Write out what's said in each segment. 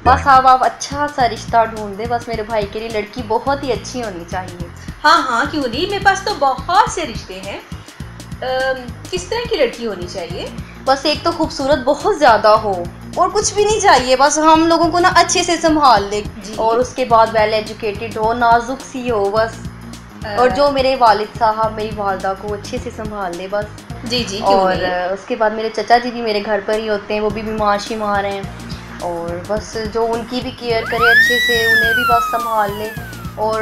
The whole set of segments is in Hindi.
बस अब आप अच्छा सा रिश्ता ढूंढ दे, बस मेरे भाई के लिए लड़की बहुत ही अच्छी होनी चाहिए। हाँ हाँ क्यों नहीं, मेरे पास तो बहुत से रिश्ते हैं। किस तरह की लड़की होनी चाहिए? बस एक तो खूबसूरत बहुत ज़्यादा हो और कुछ भी नहीं चाहिए, बस हम लोगों को ना अच्छे से संभाल ले और उसके बाद वेल एजुकेटेड हो, नाजुक सी हो बस। और जो मेरे वालिद साहब मेरी वालदा को अच्छे से संभाल ले बस। जी जी क्यों और नहीं? उसके बाद मेरे चचा जी भी मेरे घर पर ही होते हैं, वो भी बीमार शिमार हैं, और बस जो उनकी भी केयर करे अच्छे से, उन्हें भी बस संभाल ले। और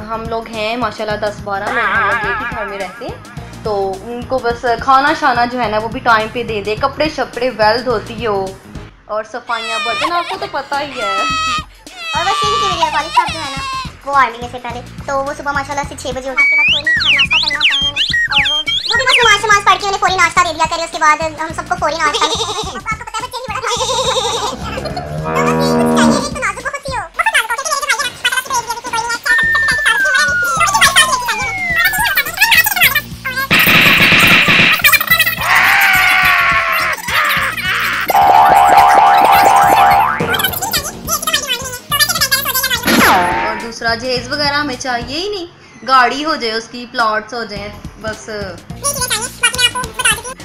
हम लोग हैं माशाल्लाह 10-12 लोग, हम लोग एक ही घर में रहते हैं, तो उनको बस खाना शाना जो है ना वो भी टाइम पे दे दे, कपड़े शपड़े वेल धोती हो और सफाइयाँ बर्तन आपको तो पता ही है। और बस यही कि मेरे वालिद साहब जो है ना वो आर्मी में से पहले, तो वो सुबह माशाल्लाह से 6 बजे उठने के बाद फौरी नाश्ता करना होता है उन्होंने, और वो भी बस नमाज पढ़ के उन्हें फौरी नाश्ता दे दिया करे, उसके बाद हम सबको फौरी नाश्ता आपको पता है बच्चे भी दूसरा जहेज वगैरह हमें चाहिए ही नहीं, गाड़ी हो जाए उसकी, प्लॉट्स हो जाए बस।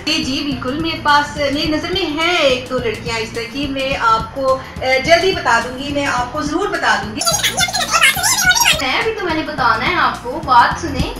जी जी बिल्कुल, मेरे पास मेरी नज़र में है एक दो लड़कियां इस तरह की, मैं आपको जल्दी बता दूंगी, मैं आपको ज़रूर बता दूंगी। अभी तो मैंने बताना है आपको, बात सुने।